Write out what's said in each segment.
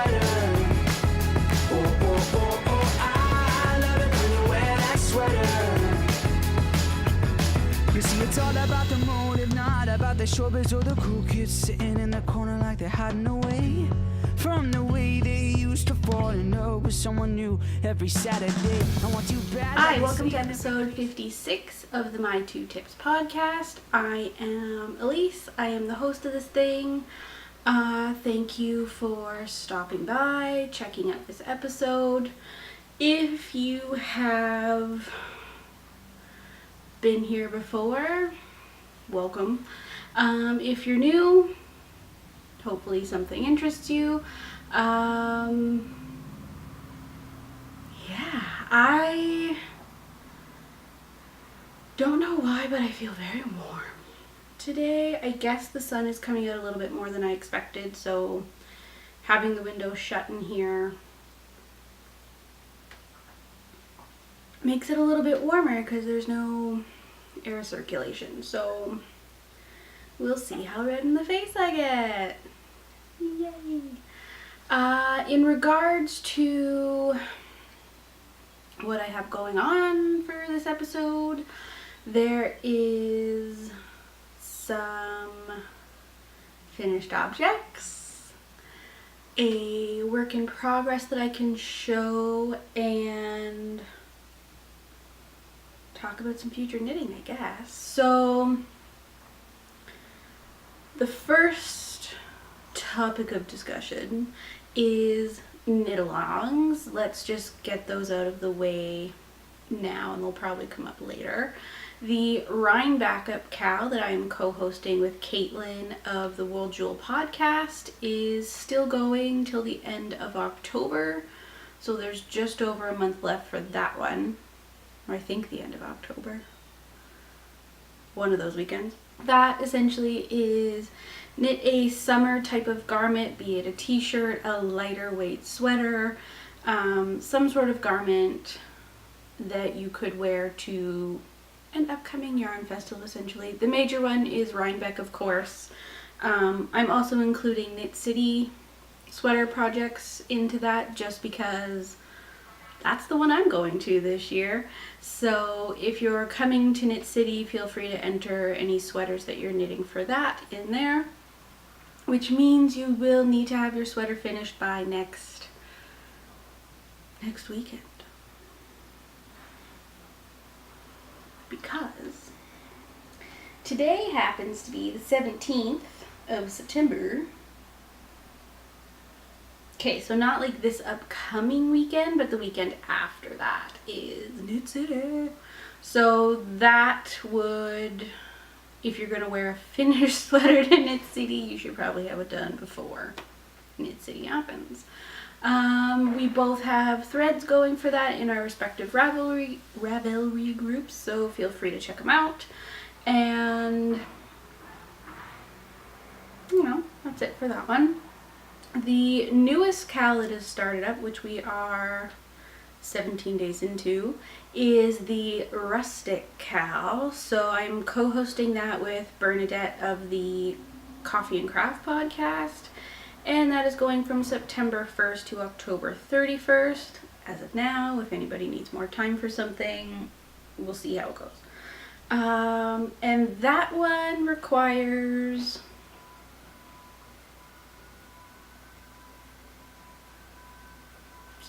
sweater. Oh, oh, oh, oh, I love it when you wear that sweater. You see, it's all about the motive, not about the showbiz or the cool kids sitting in the corner like they're hiding away from the way they used to fall in love with someone new every Saturday. I want you bad. Hi, welcome to episode 56 of the My Two Tips podcast. I am Elise. I am the host of this thing. Thank you for stopping by, checking out this episode. If you have been here before, welcome. If you're new, hopefully something interests you. I don't know why, but I feel very warm today. I guess the sun is coming out a little bit more than I expected, so having the window shut in here makes it a little bit warmer because there's no air circulation. So we'll see how red in the face I get. Yay! In regards to what I have going on for this episode, there is some finished objects, a work in progress that I can show, and talk about some future knitting, I guess. So the first topic of discussion is knit-alongs. Let's just get those out of the way now, and they'll probably come up later. The Rhine Backup KAL that I am co-hosting with Caitlin of the Wool Jewel podcast is still going till the end of October, so there's just over a month left for that one, or I think the end of October, one of those weekends. That essentially is knit a summer type of garment, be it a t-shirt, a lighter weight sweater, some sort of garment that you could wear to an upcoming yarn festival, essentially. The major one is Rhinebeck, of course. I'm also including Knit City sweater projects into that just because that's the one I'm going to this year. So if you're coming to Knit City, feel free to enter any sweaters that you're knitting for that in there, which means you will need to have your sweater finished by next weekend. Because today happens to be the 17th of September. Okay, so not like this upcoming weekend, but the weekend after that is Knit City. So that would, if you're going to wear a finished sweater to Knit City, you should probably have it done before Knit City happens. We both have threads going for that in our respective Ravelry groups, so feel free to check them out. And, that's it for that one. The newest KAL that has started up, which we are 17 days into, is the Rustic KAL. So I'm co-hosting that with Bernadette of the Coffee and Craft podcast. And that is going from September 1st to October 31st. As of now, if anybody needs more time for something, we'll see how it goes. And that one requires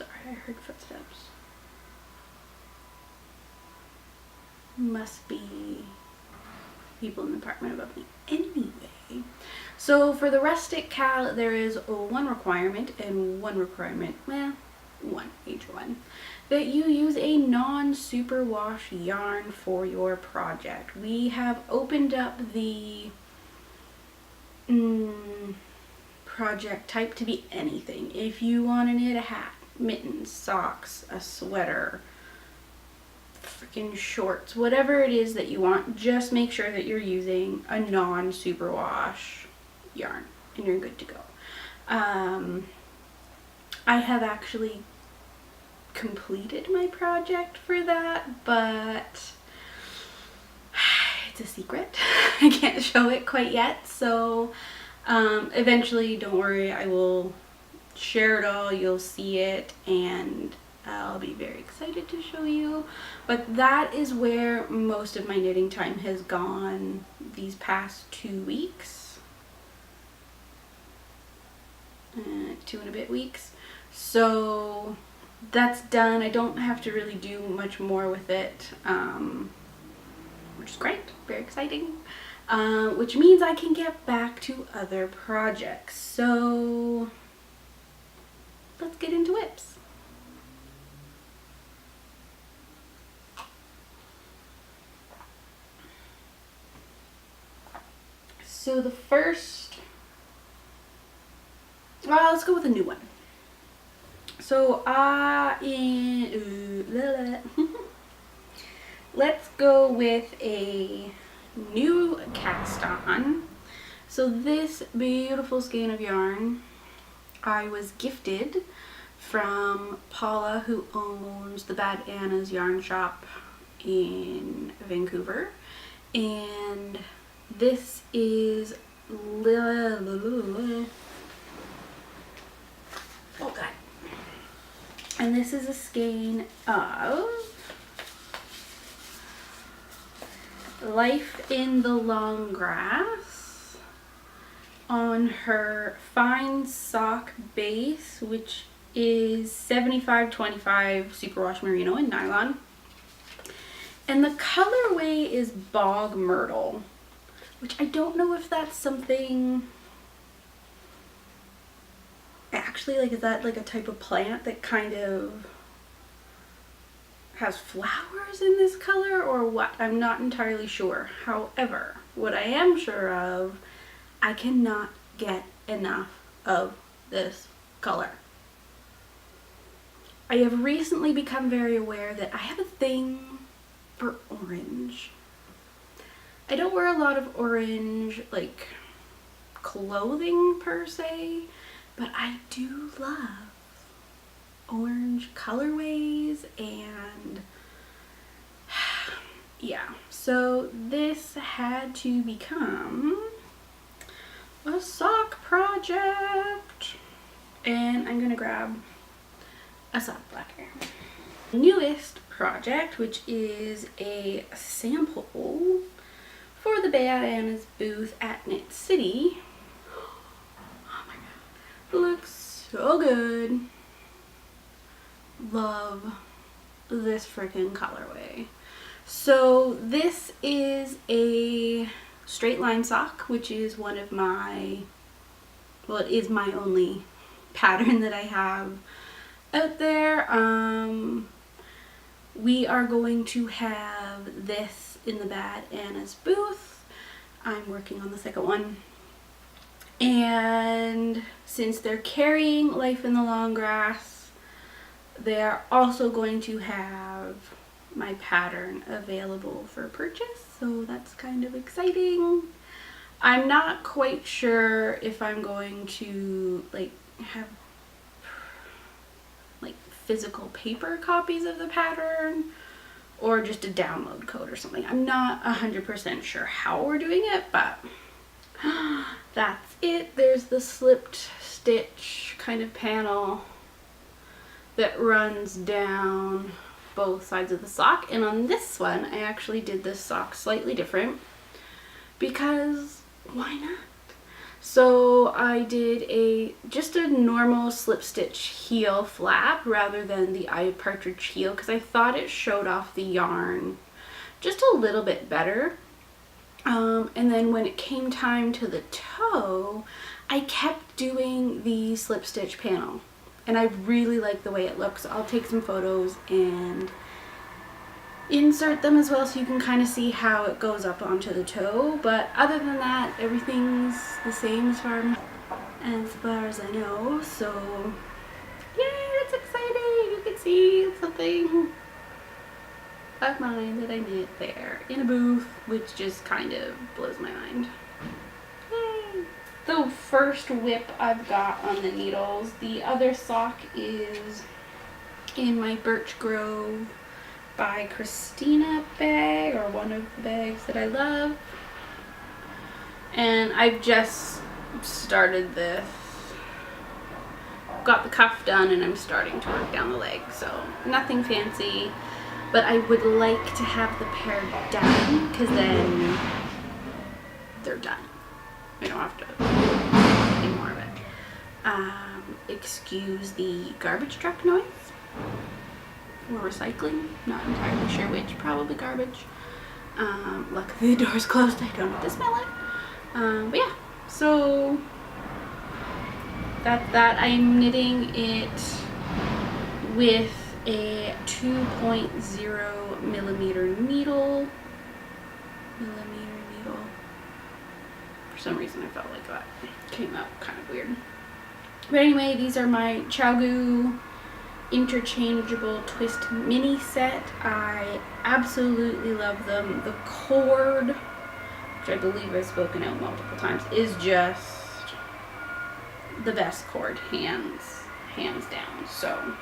I heard footsteps. Must be people in the apartment above me. Anyway, so for the Rustic KAL, there is one requirement, one major one, that you use a non-superwash yarn for your project. We have opened up the project type to be anything. If you want to knit a hat, mittens, socks, a sweater, freaking shorts, whatever it is that you want, just make sure that you're using a non-superwash yarn and you're good to go. I have actually completed my project for that, but it's a secret. I can't show it quite yet, so eventually, don't worry, I will share it all, you'll see it, and I'll be very excited to show you. But that is where most of my knitting time has gone these past 2 weeks. 2 and a bit weeks. So that's done. I don't have to really do much more with it, which is great, very exciting. Which means I can get back to other projects. So let's get into whips. So the first, well, let's go with a new one. So let's go with a new cast on. So this beautiful skein of yarn I was gifted from Paula, who owns the Bad Anna's yarn shop in Vancouver, and this is oh god, and this is a skein of Life in the Long Grass on her fine sock base, which is 75/25 superwash merino in nylon, and the colorway is Bog Myrtle, which I don't know if that's something actually, like, is that like a type of plant that kind of has flowers in this color or what? I'm not entirely sure. However, what I am sure of, I cannot get enough of this color. I have recently become very aware that I have a thing for orange. I don't wear a lot of orange, like, clothing per se, but I do love orange colorways, and yeah, so this had to become a sock project, and I'm gonna grab a sock blacker. Newest project, which is a sample for the Bad Anna's booth at Knit City. Oh my god, it looks so good. Love this freaking colorway. So this is a straight line sock, which is one of my, well, it is my only pattern that I have out there. We are going to have this in the Bad Anna's booth. I'm working on the second one. And since they're carrying Life in the Long Grass, they are also going to have my pattern available for purchase, so that's kind of exciting. I'm not quite sure if I'm going to like have like physical paper copies of the pattern or just a download code or something. I'm not 100% sure how we're doing it, but that's it. There's the slipped stitch kind of panel that runs down both sides of the sock, and on this one I actually did this sock slightly different because why not? So I did just a normal slip stitch heel flap rather than the eye partridge heel because I thought it showed off the yarn just a little bit better. And then when it came time to the toe, I kept doing the slip stitch panel. And I really like the way it looks. I'll take some photos and insert them as well so you can kind of see how it goes up onto the toe. But other than that, everything's the same as far as I know. So, yay, it's exciting. You can see something of mine that I knit there in a booth, which just kind of blows my mind. Yay. The first whip I've got on the needles. The other sock is in my Birch Grove by Christina bag, or one of the bags that I love. And I've just started this got the cuff done and I'm starting to work down the leg. So nothing fancy, but I would like to have the pair done because then they're done. We don't have to do more of it. Excuse the garbage truck noise or recycling, not entirely sure which, probably garbage. Luckily the door's closed, I don't have to smell it. But yeah, so that's that. I'm knitting it with a 2.0 millimeter needle. For some reason I felt like that came out kind of weird. But anyway, these are my CHAOGOO interchangeable twist mini set. I absolutely love them. The cord, which I believe I've spoken out multiple times, is just the best cord, hands down. So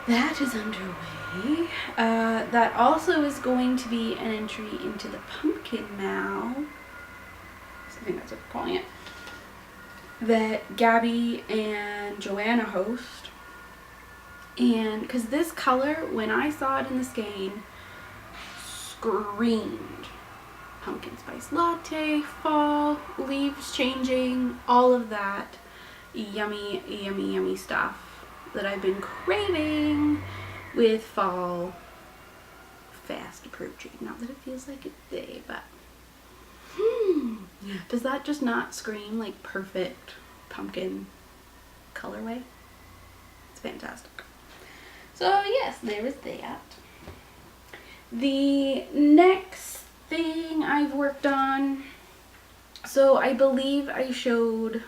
that is underway. That also is going to be an entry into the pumpkin mal. I think that's what we're calling it. That Gabby and Joanna host. And because this color, when I saw it in the skein, screamed pumpkin spice latte, fall, leaves changing, all of that yummy, yummy, yummy stuff that I've been craving with fall fast approaching. Not that it feels like it's day, but does that just not scream like perfect pumpkin colorway? It's fantastic. So yes, there is that. The next thing I've worked on, so I believe I showed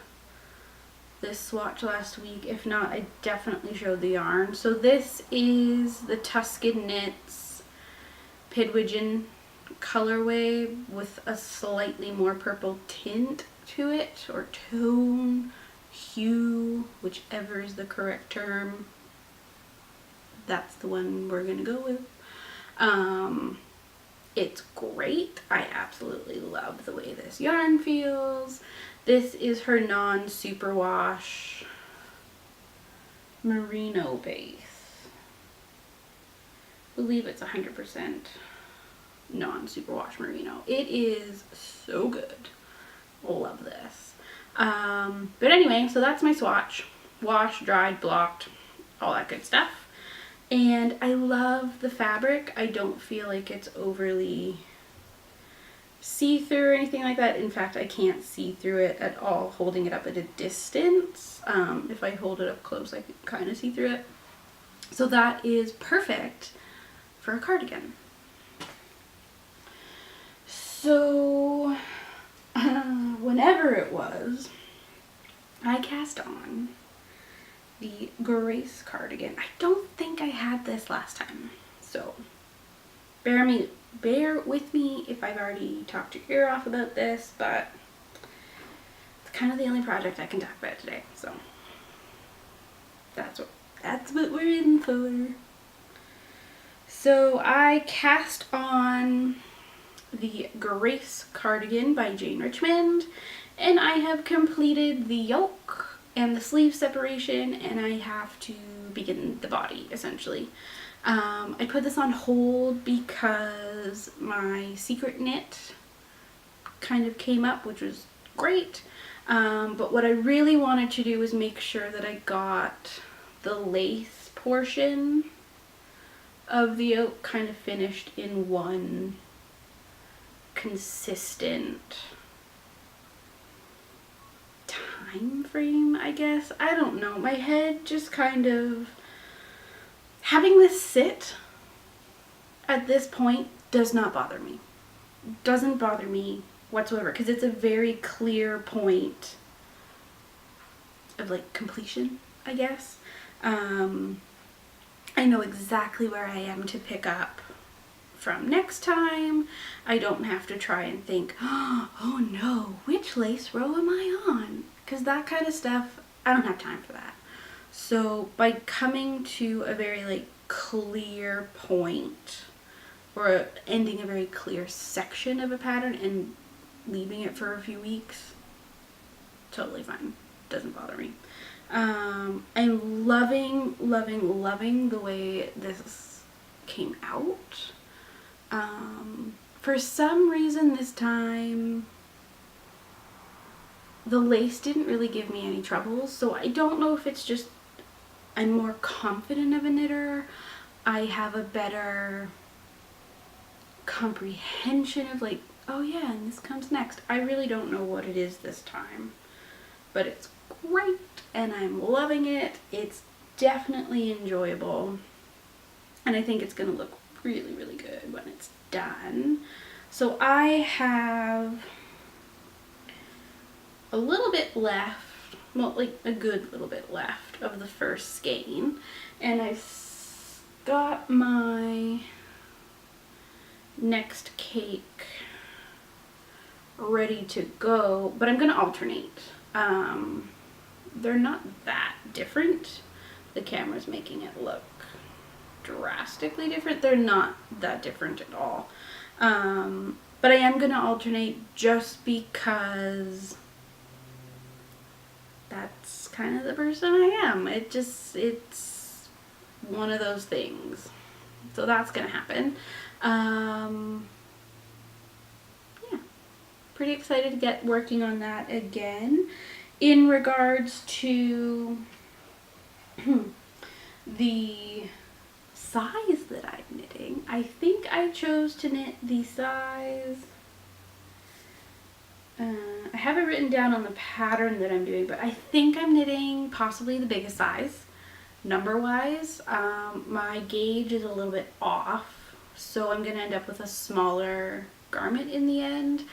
this swatch last week. If not, I definitely showed the yarn. So this is the Tuscan Knits Pidwidgeon colorway with a slightly more purple tint to it, or tone, hue, whichever is the correct term. That's the one we're gonna go with. It's great. I absolutely love the way this yarn feels. This is her non-superwash merino base. I believe it's 100% non-superwash merino. It is so good. Love this. But anyway, so that's my swatch. Washed, dried, blocked, all that good stuff. And I love the fabric. I don't feel like it's overly see-through or anything like that. In fact, I can't see through it at all holding it up at a distance. If I hold it up close, I can kind of see through it. So that is perfect for a cardigan. So whenever it was, I cast on the Grace cardigan. I don't think I had this last time, so bear with me if I've already talked your ear off about this, but it's kind of the only project I can talk about today, so that's what we're in for. So I cast on the Grace cardigan by Jane Richmond, and I have completed the yoke and the sleeve separation, and I have to begin the body essentially. I put this on hold because my secret knit kind of came up, which was great, but what I really wanted to do was make sure that I got the lace portion of the yoke kind of finished in one consistent time frame, I guess. I don't know. My head just kind of, having this sit at this point does not bother me. Doesn't bother me whatsoever, because it's a very clear point of like completion, I guess. I know exactly where I am to pick up from next time. I don't have to try and think, oh no, which lace row am I on? Because that kind of stuff, I don't have time for that. So by coming to a very like clear point, or ending a very clear section of a pattern and leaving it for a few weeks, totally fine. doesn't bother me. I'm loving, loving, loving the way this came out. For some reason this time, the lace didn't really give me any troubles, so I don't know if it's just I'm more confident of a knitter. I have a better comprehension of like, oh yeah, and this comes next. I really don't know what it is this time, but it's great and I'm loving it. It's definitely enjoyable, and I think it's gonna look really, really good when it's done. So I have a little bit left, well, like a good little bit left of the first skein, and I've got my next cake ready to go, but I'm gonna alternate. They're not that different. The camera's making it look drastically different. They're not that different at all. But I am gonna alternate just because that's kind of the person I am. It's one of those things. So that's gonna happen. Yeah, pretty excited to get working on that again. In regards to the size that I'm knitting, I think I chose to knit the size, I have it written down on the pattern that I'm doing, but I think I'm knitting possibly the biggest size number wise. My gauge is a little bit off, so I'm gonna end up with a smaller garment in the end,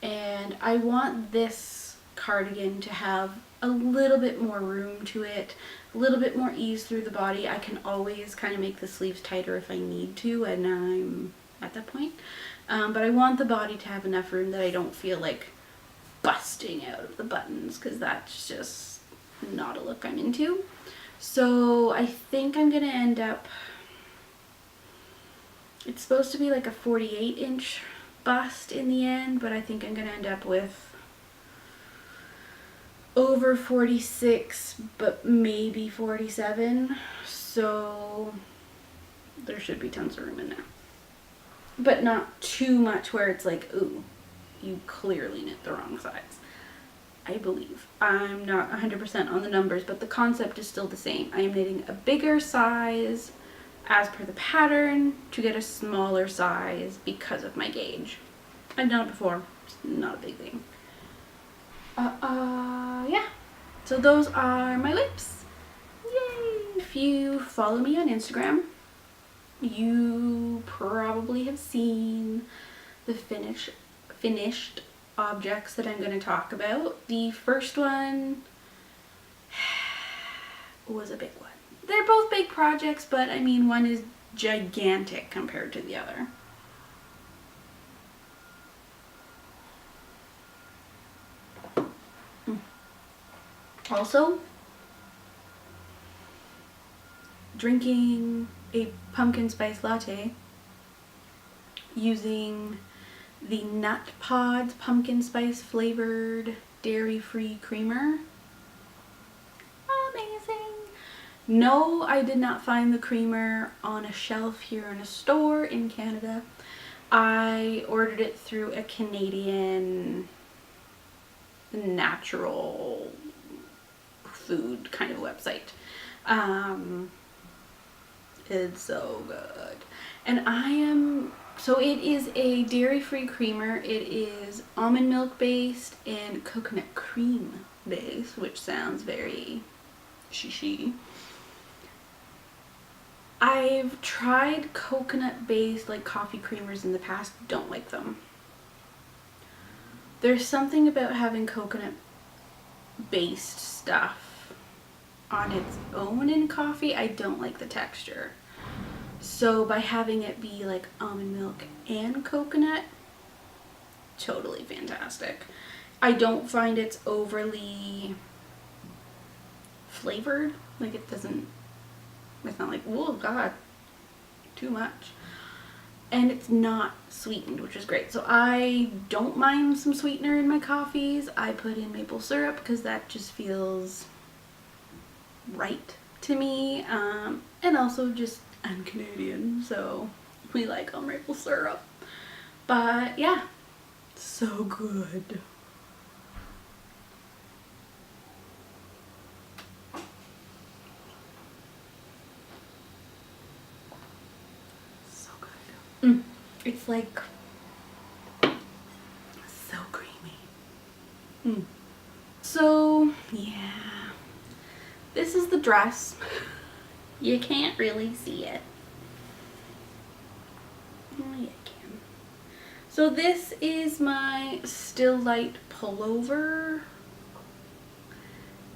and I want this cardigan to have a little bit more room to it, a little bit more ease through the body. I can always kind of make the sleeves tighter if I need to, and I'm at that point. But I want the body to have enough room that I don't feel like busting out of the buttons, because that's just not a look I'm into. So I think I'm gonna end up, it's supposed to be like a 48-inch bust in the end, but I think I'm gonna end up with over 46, but maybe 47. So there should be tons of room in there, but not too much where it's like, ooh, you clearly knit the wrong size. I believe. I'm not 100% on the numbers, but the concept is still the same. I am knitting a bigger size as per the pattern to get a smaller size because of my gauge. I've done it before. It's not a big thing. Yeah. So those are my whips. Yay! If you follow me on Instagram, you probably have seen the finished objects that I'm going to talk about. The first one was a big one. They're both big projects, but I mean, one is gigantic compared to the other. Also, drinking a pumpkin spice latte using the Nut Pods pumpkin spice flavored dairy-free creamer. Amazing! No, I did not find the creamer on a shelf here in a store in Canada. I ordered it through a Canadian natural food kind of website. It's so good. And so it is a dairy-free creamer. It is almond milk based and coconut cream based, which sounds very shishi. I've tried coconut based like coffee creamers in the past, don't like them. There's something about having coconut based stuff on its own in coffee. I don't like the texture. So by having it be like almond milk and coconut, totally fantastic. I don't find it's overly flavored. Like it's not like, oh god, too much. and it's not sweetened, which is great. So I don't mind some sweetener in my coffees. I put in maple syrup because that just feels right to me, and also just I'm Canadian, so we like our maple syrup. But yeah, so good. So good. It's like so creamy. So yeah, this is the dress. You can't really see it. Oh, you can. So this is my Still Light pullover.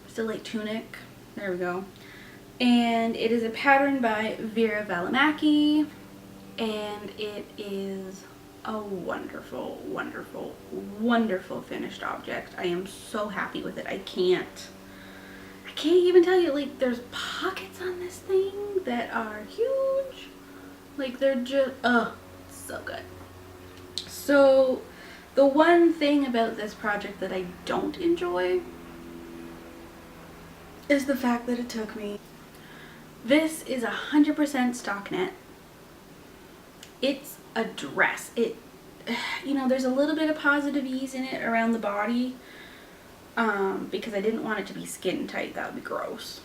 Still Light tunic. There we go. And it is a pattern by Vera Valimaki. And it is a wonderful, wonderful, wonderful finished object. I am so happy with it. I can't even tell you, like, there's pockets on this thing that are huge. Like, they're just, so good. So, the one thing about this project that I don't enjoy is the fact that it took me. This is 100% stockinette. It's a dress. It, you know, there's a little bit of positive ease in it around the body, because I didn't want it to be skin tight. That would be gross.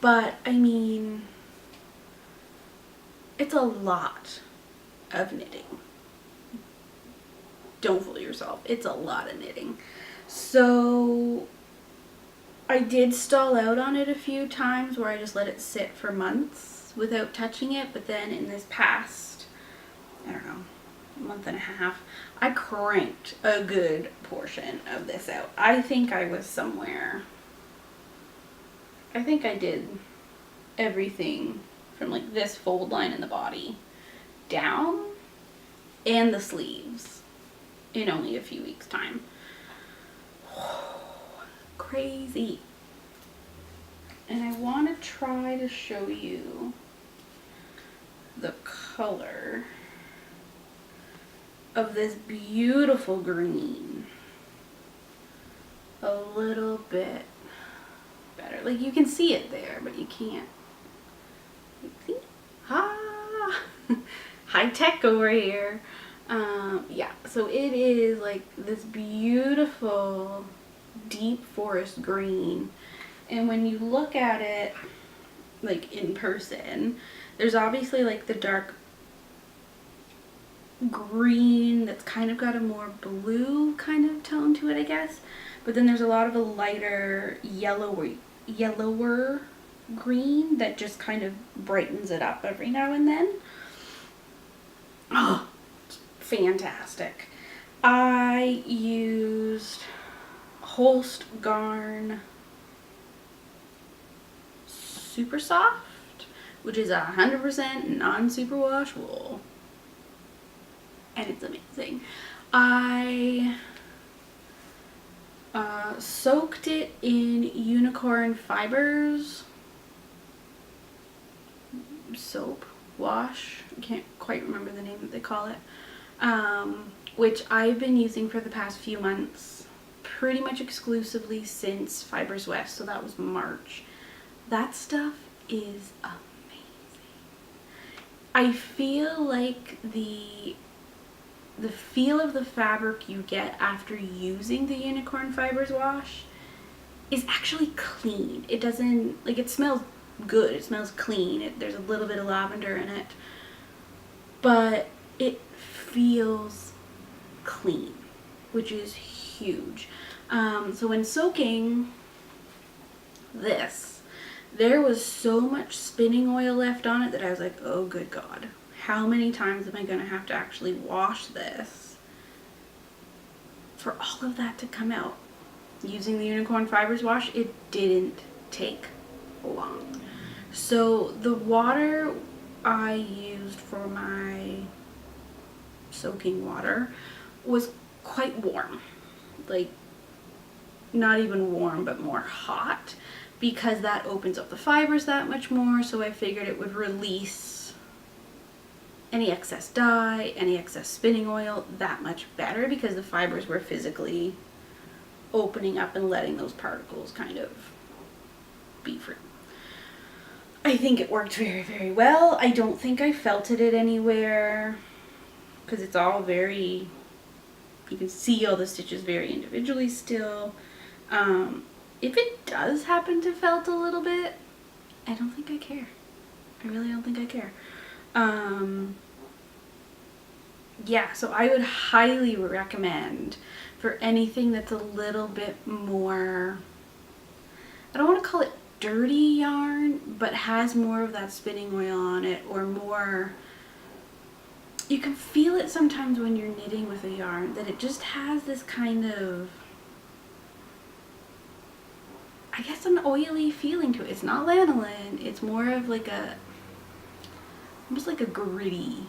But, I mean, it's a lot of knitting. Don't fool yourself. It's a lot of knitting. So I did stall out on it a few times where I just let it sit for months without touching it. But then in this past, I don't know, month and a half, I cranked a good portion of this out. I think I was somewhere, I think I did everything from like this fold line in the body down and the sleeves in only a few weeks time. Crazy. And I want to try to show you the color of this beautiful green a little bit better. Like, you can see it there, but you can't. See? Ah! High tech over here. Yeah, so it is like this beautiful deep forest green, and when you look at it like in person, there's obviously like the dark green that's kind of got a more blue kind of tone to it, I guess, but then there's a lot of a lighter yellower green that just kind of brightens it up every now and then. Oh, fantastic. I used Holst Garn Super Soft, which is 100% non-superwash wool, and it's amazing. I soaked it in Unicorn Fibers soap wash. I can't quite remember the name that they call it, which I've been using for the past few months, pretty much exclusively since Fibers West, so that was March. That stuff is amazing. I feel like the feel of the fabric you get after using the Unicorn Fibers wash is actually clean. It doesn't, like, it smells good, it smells clean, there's a little bit of lavender in it, but it feels clean, which is huge. So when soaking this, there was so much spinning oil left on it that I was like, oh good God, how many times am I going to have to actually wash this for all of that to come out? Using the Unicorn Fibers wash, it didn't take long. So the water I used for my soaking water was quite warm, like not even warm but more hot, because that opens up the fibers that much more, so I figured it would release any excess dye, any excess spinning oil, that much better, because the fibers were physically opening up and letting those particles kind of be free. I think it worked very, very well. I don't think I felted it anywhere, because it's all very, you can see all the stitches very individually still. If it does happen to felt a little bit, I don't think I care. I really don't think I care. Yeah, so I would highly recommend for anything that's a little bit more, I don't want to call it dirty yarn, but has more of that spinning oil on it, or more, you can feel it sometimes when you're knitting with a yarn that it just has this kind of, I guess, an oily feeling to it. It's not lanolin, it's more of like a, almost like a gritty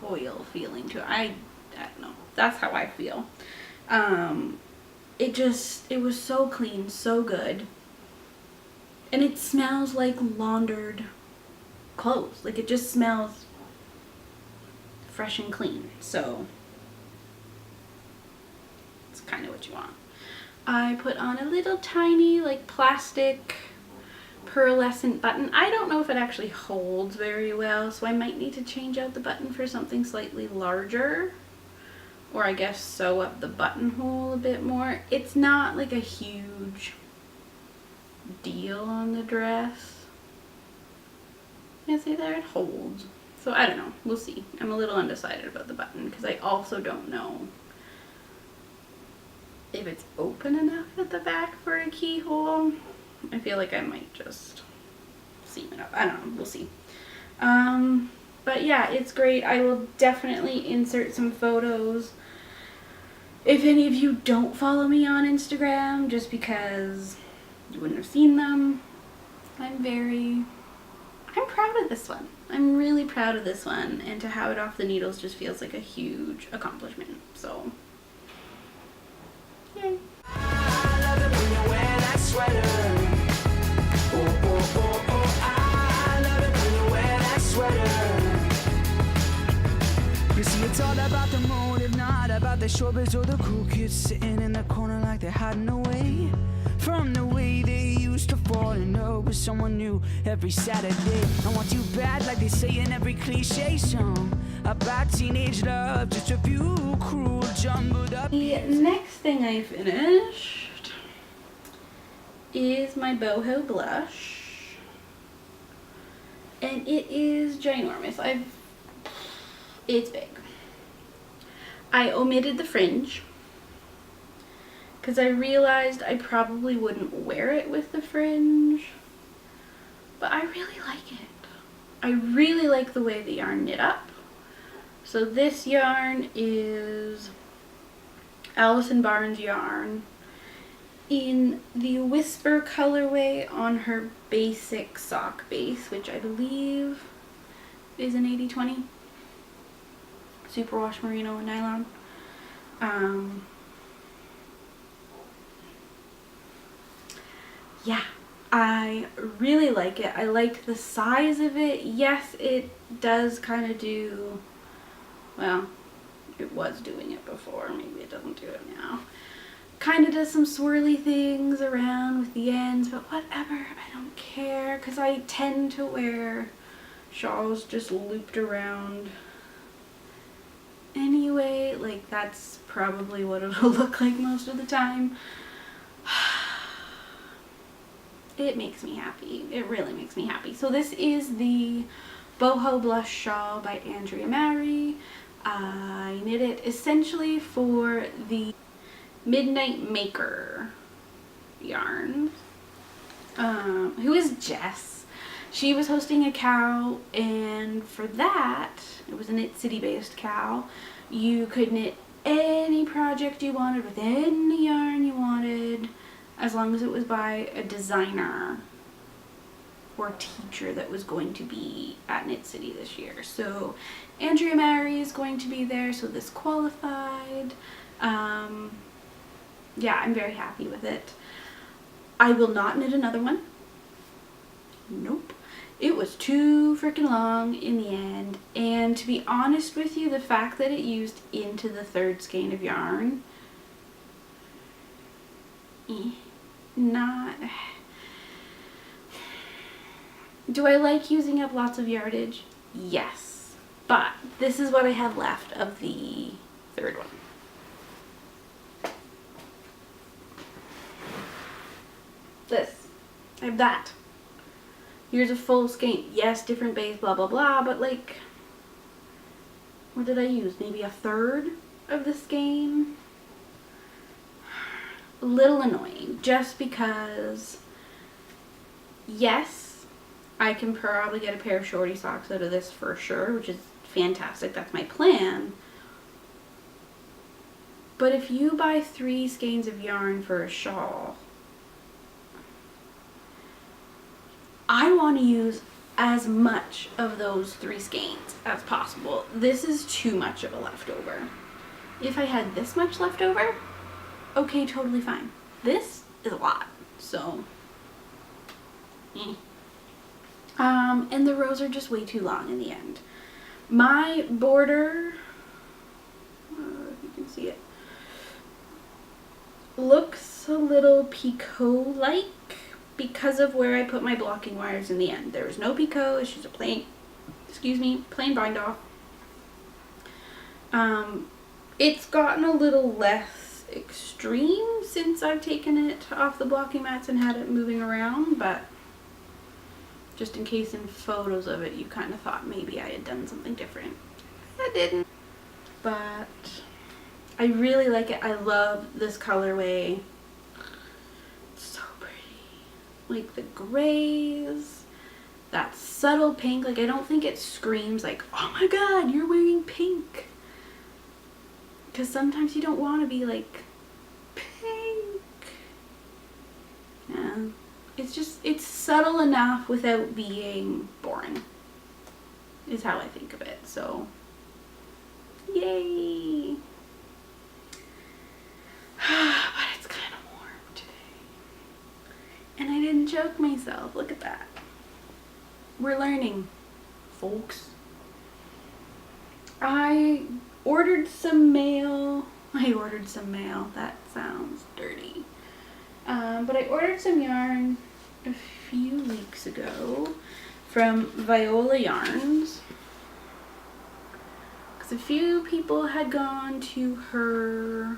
oil feeling to it. I don't know, that's how I feel. It was so clean, so good, and it smells like laundered clothes. Like, it just smells fresh and clean, so it's kind of what you want. I put on a little tiny, like, plastic pearlescent button. I don't know if it actually holds very well, so I might need to change out the button for something slightly larger, or I guess sew up the buttonhole a bit more. It's not like a huge deal on the dress. Yeah, see there, it holds. So I don't know, we'll see. I'm a little undecided about the button, because I also don't know if it's open enough at the back for a keyhole. I feel like I might just seam it up. I don't know, we'll see. But yeah, it's great. I will definitely insert some photos if any of you don't follow me on Instagram, just because you wouldn't have seen them. I'm proud of this one. I'm really proud of this one, and to have it off the needles just feels like a huge accomplishment. So, yay. I love it when you wear that sweater. Oh, oh, oh, oh, I love it when you wear that sweater. You see, it's all about the motive, not about the showbiz or the cool kids sitting in the corner like they're hiding away from the way they used to fall in love with someone new every Saturday. I want you bad, like they say in every cliche song about teenage love, just a few cruel jumbled up. The next thing I finished is my boho blush, and it is ginormous. It's big. I omitted the fringe because I realized I probably wouldn't wear it with the fringe, but I really like it. I really like the way the yarn knit up. So this yarn is Allison Barnes yarn in the Whisper colorway on her basic sock base, which I believe is an 80/20 superwash merino and nylon. Yeah, I really like it. I like the size of it. Yes, it does kind of do, well, it was doing it before, maybe it doesn't do it now. Kind of does some swirly things around with the ends, but whatever, I don't care, because I tend to wear shawls just looped around anyway. Like, that's probably what it'll look like most of the time. It makes me happy. It really makes me happy. So this is the Boho Blush Shawl by Andrea Mary. I knit it essentially for the Midnight Maker yarn. Who is Jess? She was hosting a KAL, and for that, it was a Knit City based KAL. You could knit any project you wanted with any yarn you wanted, as long as it was by a designer or teacher that was going to be at Knit City this year. So Andrea Mary is going to be there, so this qualified. Yeah, I'm very happy with it. I will not knit another one. Nope. It was too freaking long in the end, and to be honest with you, the fact that it used into the third skein of yarn, not... Do I like using up lots of yardage? Yes, but this is what I have left of the third one. This. I have that. Here's a full skein. Yes, different base, blah, blah, blah, but like, what did I use? Maybe a third of the skein? A little annoying, just because, yes, I can probably get a pair of shorty socks out of this for sure, which is fantastic. That's my plan. But if you buy 3 skeins of yarn for a shawl, I want to use as much of those 3 skeins as possible. This is too much of a leftover. If I had this much left over, okay, totally fine. This is a lot, so. And the rows are just way too long in the end. My border, if you can see it, looks a little picot-like because of where I put my blocking wires in the end. There was no picot, it's just a plain, plain bind off. It's gotten a little less extreme since I've taken it off the blocking mats and had it moving around, but just in case in photos of it you kind of thought maybe I had done something different. I didn't. But I really like it. I love this colorway. It's so pretty. Like the grays, that subtle pink. Like I don't think it screams like, oh my god, you're wearing pink. Because sometimes you don't want to be like, pink. Yeah. It's just, it's subtle enough without being boring, is how I think of it. So, yay. But it's kind of warm today. And I didn't choke myself. Look at that. We're learning, folks. I ordered some mail. That sounds dirty. But I ordered some yarn a few weeks ago from Viola Yarns. Because a few people had gone to her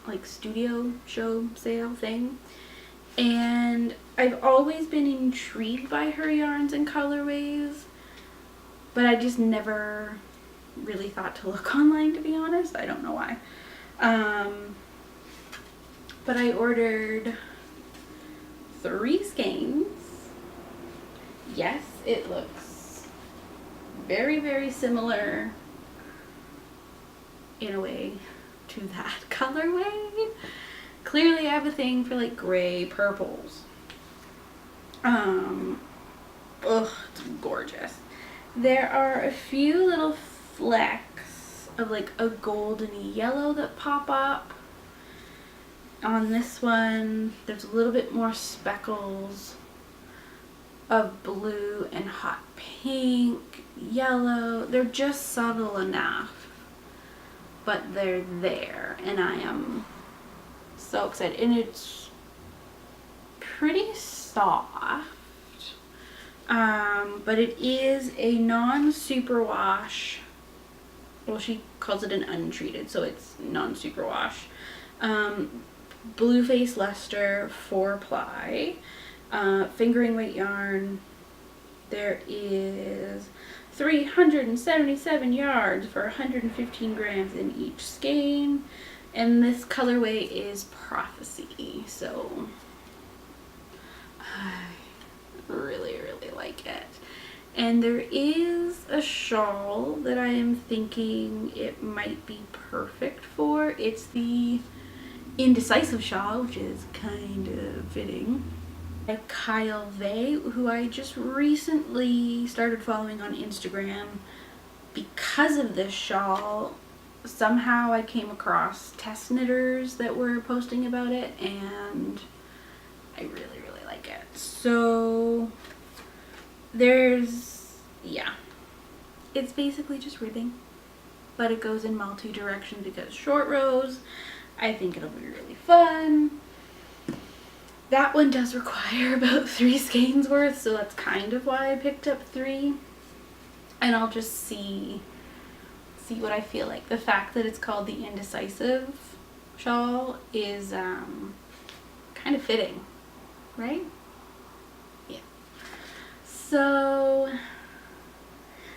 like studio show sale thing. And I've always been intrigued by her yarns and colorways, but I just never really thought to look online, to be honest. I don't know why. But I ordered 3 skeins. Yes, it looks very, very similar in a way to that colorway. Clearly I have a thing for like gray purples. Ugh, it's gorgeous. There are a few little flecks of like a goldeny yellow that pop up. On this one, there's a little bit more speckles of blue and hot pink, yellow. They're just subtle enough, but they're there, and I am so excited. And it's pretty soft, but it is a non-superwash. Well, she calls it an untreated, so it's non-superwash. Blue Face Luster 4-ply, fingering weight yarn. There is 377 yards for 115 grams in each skein, and this colorway is Prophecy, so I really, really like it. And there is a shawl that I am thinking it might be perfect for. It's the Indecisive shawl, which is kind of fitting. By KALs, who I just recently started following on Instagram because of this shawl. Somehow I came across test knitters that were posting about it, and I really, really like it. So It's basically just ribbing, but it goes in multi-direction because short rows. I think it'll be really fun. That one does require about 3 skeins worth, so that's kind of why I picked up 3. And I'll just see what I feel like. The fact that it's called the Indecisive shawl is kind of fitting, right? Yeah. So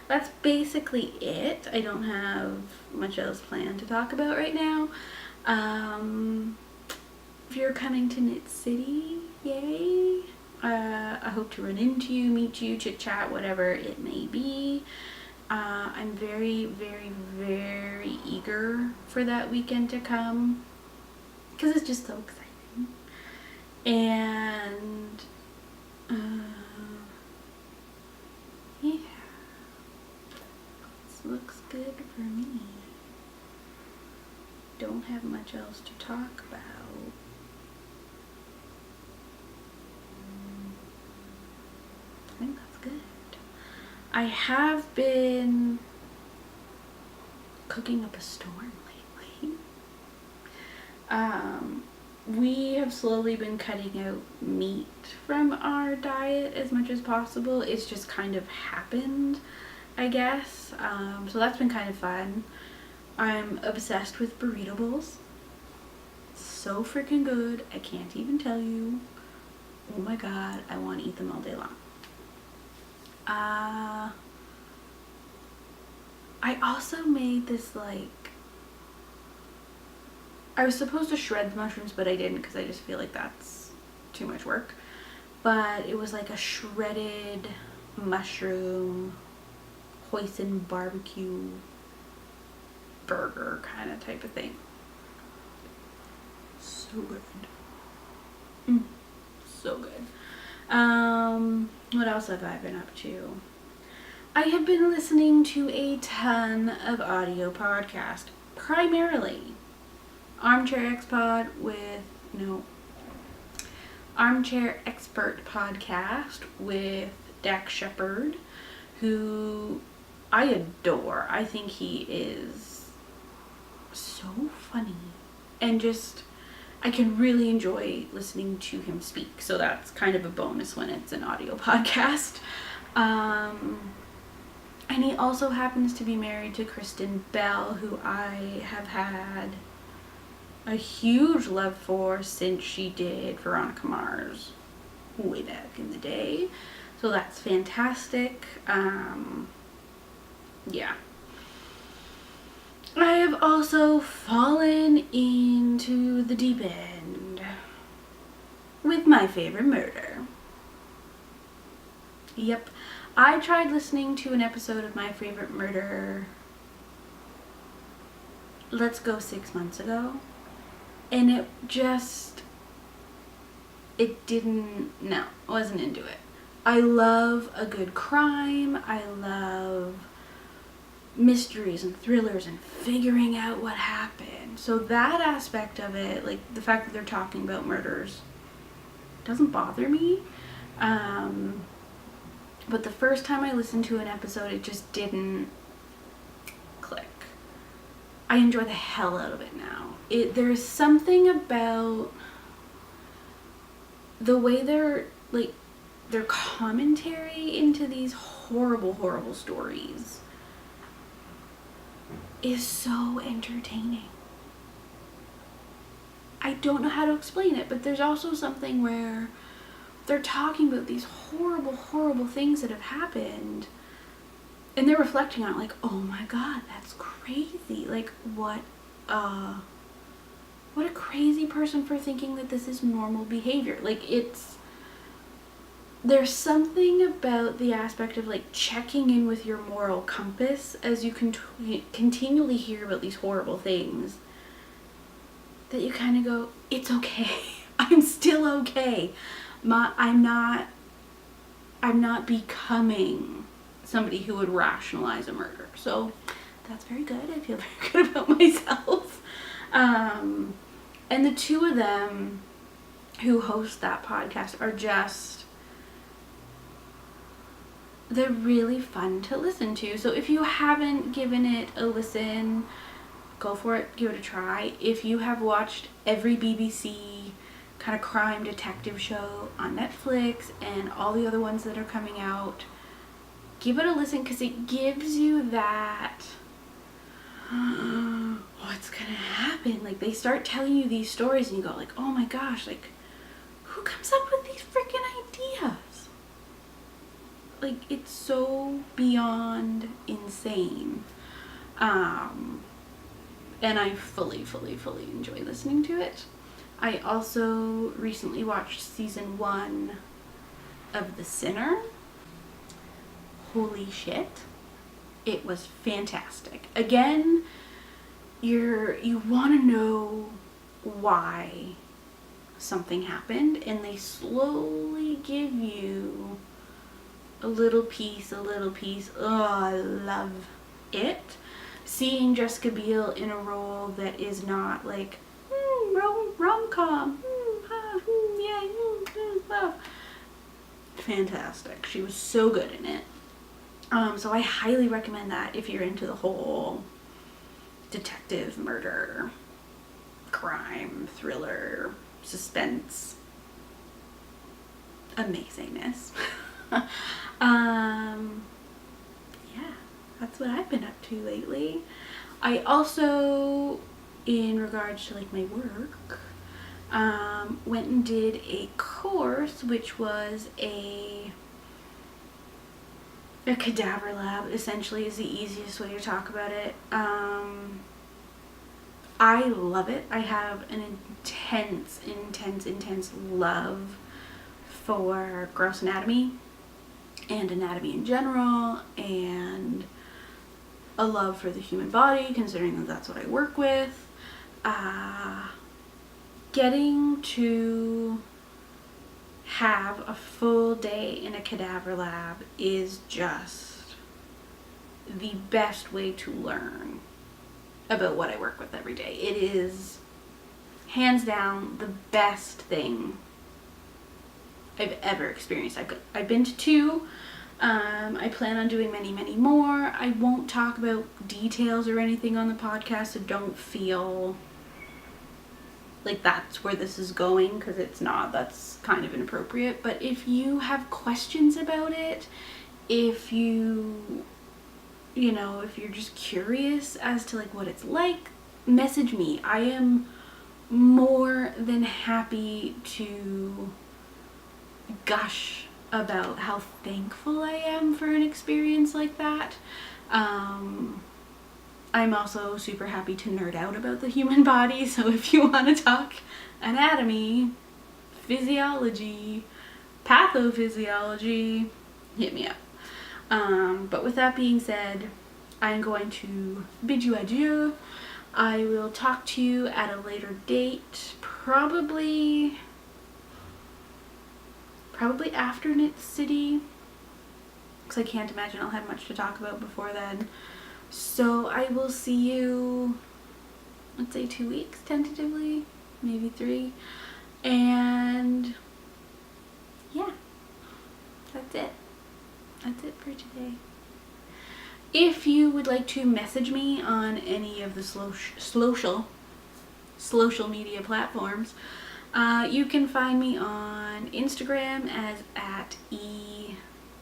that's basically it. I don't have much else planned to talk about right now. If you're coming to Knit City, yay. I hope to run into you, meet you, chit chat, whatever it may be. I'm very, very, very eager for that weekend to come because it's just so exciting. And yeah, this looks good for me. Don't have much else to talk about. I think that's good. I have been cooking up a storm lately. We have slowly been cutting out meat from our diet as much as possible. It's just kind of happened, I guess. So that's been kind of fun. I'm obsessed with burrito bowls. So freaking good. I can't even tell you. Oh my god, I want to eat them all day long. I also made this, like, I was supposed to shred the mushrooms, but I didn't because I just feel like that's too much work. But it was like a shredded mushroom hoisin barbecue burger kind of type of thing. So good. So good. What else have I been up to? I have been listening to a ton of audio podcasts, primarily Armchair Expert podcast with Dax Shepard, who I adore. I think he is so funny and just, I can really enjoy listening to him speak. So that's kind of a bonus when it's an audio podcast. And he also happens to be married to Kristen Bell, who I have had a huge love for since she did Veronica Mars way back in the day. So that's fantastic. Yeah. I have also fallen into the deep end with My Favorite Murder. Yep. I tried listening to an episode of My Favorite Murder, let's go 6 months ago, and it wasn't into it. I love a good crime. I love mysteries and thrillers and figuring out what happened. So that aspect of it, like the fact that they're talking about murders, doesn't bother me. But the first time I listened to an episode, it just didn't click. I enjoy the hell out of it now. There's something about the way their commentary into these horrible, horrible stories is so entertaining. I don't know how to explain it, but there's also something where they're talking about these horrible, horrible things that have happened, and they're reflecting on it like, oh my god, that's crazy. Like, what a crazy person for thinking that this is normal behavior. Like, there's something about the aspect of, like, checking in with your moral compass as you continually hear about these horrible things, that you kind of go, it's okay. I'm still okay. I'm not becoming somebody who would rationalize a murder. So that's very good. I feel very good about myself. And the two of them who host that podcast are just they're really fun to listen to. So if you haven't given it a listen, go for it, give it a try. If you have watched every BBC kind of crime detective show on Netflix and all the other ones that are coming out, give it a listen, because it gives you that what's gonna happen. Like, they start telling you these stories and you go like, oh my gosh, like, who comes up with these freaking ideas? Like, it's so beyond insane. And I fully enjoy listening to it. I also recently watched season 1 of The Sinner. Holy shit. It was fantastic. Again, you want to know why something happened, and they slowly give you a little piece. Oh, I love it. Seeing Jessica Biel in a role that is not like rom-com, love. Fantastic. She was so good in it. So I highly recommend that if you're into the whole detective, murder, crime, thriller, suspense, amazingness. Yeah, that's what I've been up to lately. I also, in regards to like my work, went and did a course, which was a cadaver lab, essentially, is the easiest way to talk about it. I love it. I have an intense love for gross anatomy and anatomy in general, and a love for the human body, considering that that's what I work with. Getting to have a full day in a cadaver lab is just the best way to learn about what I work with every day. It is hands down the best thing I've ever experienced. I've been to 2. I plan on doing many more. I won't talk about details or anything on the podcast, so don't feel like that's where this is going, because it's not. That's kind of inappropriate. But if you have questions about it, if you know, if you're just curious as to like what it's like, message me. I am more than happy to gush about how thankful I am for an experience like that. I'm also super happy to nerd out about the human body, so if you want to talk anatomy, physiology, pathophysiology, hit me up. But with that being said, I'm going to bid you adieu. I will talk to you at a later date, probably after Knit City, because I can't imagine I'll have much to talk about before then. So I will see you, let's say 2 weeks tentatively, maybe 3. And yeah, that's it. That's it for today. If you would like to message me on any of the social media platforms, you can find me on Instagram as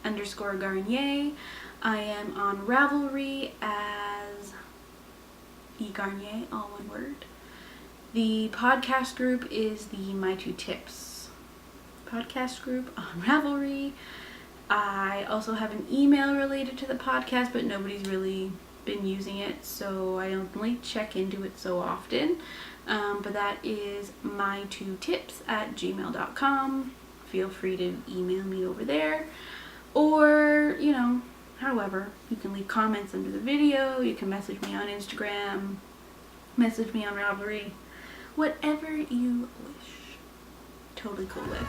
@e_Garnier. I am on Ravelry as eGarnier, all one word. The podcast group is the My 2 Tips podcast group on Ravelry. I also have an email related to the podcast, but nobody's really been using it, so I don't really check into it so often. But that is my2tips@gmail.com. Feel free to email me over there, or, you know, however, you can leave comments under the video, you can message me on Instagram, message me on Ravelry, whatever you wish. Totally cool with.